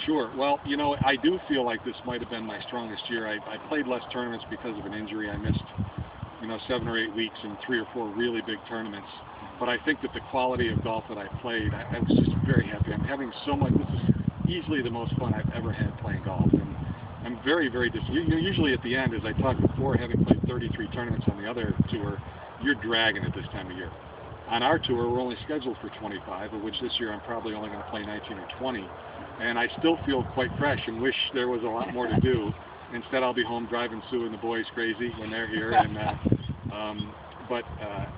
Sure. Well, you know, I do feel like this might have been my strongest year. I played less tournaments because of an injury. I missed, 7 or 8 weeks in 3 or 4 really big tournaments. But I think that the quality of golf that I played, I was just very happy. I'm having so much. This is easily the most fun I've ever had playing golf. And I'm very, very usually at the end, as I talked before, having played 33 tournaments on the other tour, you're dragging at this time of year. On our tour, we're only scheduled for 25, of which this year I'm probably only going to play 19 or 20. And I still feel quite fresh and wish there was a lot more to do. Instead, I'll be home driving Sue and the boys crazy when they're here. And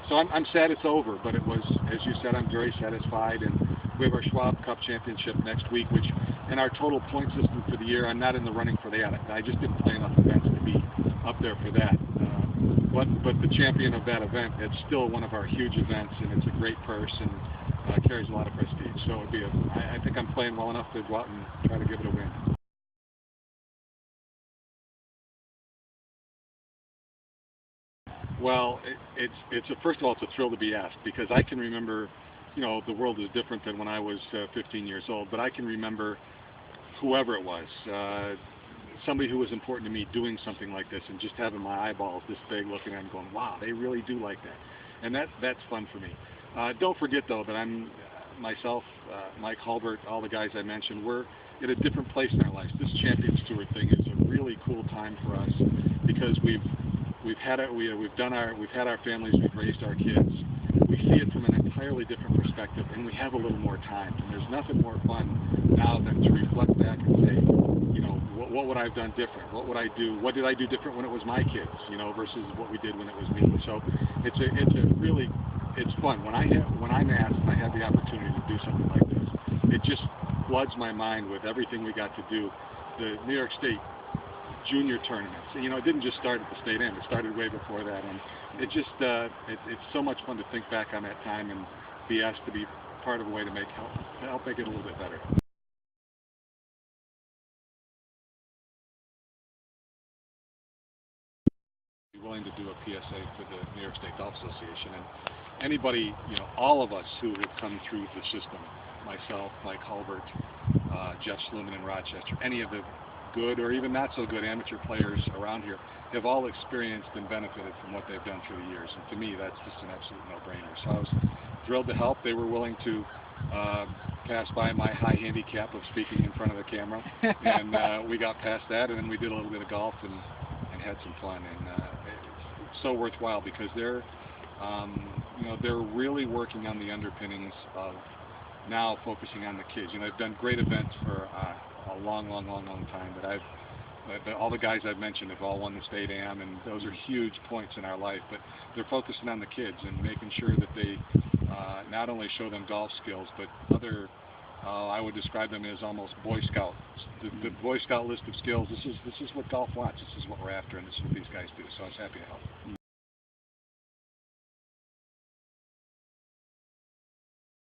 so I'm sad it's over. But it was, as you said, I'm very satisfied. And we have our Schwab Cup Championship next week, which in our total point system for the year, I'm not in the running for that. I just didn't play enough events to be up there for that. But the champion of that event, it's still one of our huge events, and it's a great purse and carries a lot of prestige. So it'd be I think I'm playing well enough to go out and try to give it a win. Well, first of all, it's a thrill to be asked, because I can remember, the world is different than when I was 15 years old, but I can remember whoever it was, somebody who was important to me doing something like this and just having my eyeballs this big looking at them going, wow, they really do like that. And that's fun for me. Don't forget, though, that I'm myself, Mike Hulbert, all the guys I mentioned, we're at a different place in our lives. This Champions Tour thing is a really cool time for us because we've had our families, we've raised our kids. We see it from an entirely different perspective, and we have a little more time. And there's nothing more fun now than to reflect back and say, what would I have done different? What would I do? What did I do different when it was my kids, versus what we did when it was me? So it's fun. When I'm asked and I have the opportunity to do something like this, it just floods my mind with everything we got to do. The New York State junior tournaments. It didn't just start at the state end. It started way before that, and it's so much fun to think back on that time and be asked to be part of a way to help make it a little bit better. Willing to do a PSA for the New York State Golf Association, and anybody, all of us who have come through the system, myself, Mike Hulbert, Jeff Sluman in Rochester, any of the good or even not so good amateur players around here have all experienced and benefited from what they've done through the years. And to me, that's just an absolute no-brainer. So I was thrilled to help. They were willing to pass by my high handicap of speaking in front of the camera, and we got past that, and then we did a little bit of golf and had some fun. And it's so worthwhile because they're really working on the underpinnings of now focusing on the kids. They've done great events for a long time, but all the guys I've mentioned have all won the state am, and those are huge points in our life. But they're focusing on the kids and making sure that they not only show them golf skills, but other, I would describe them as almost Boy Scouts. The Boy Scout list of skills. This is what golf wants. This is what we're after, and this is what these guys do. So I was happy to help.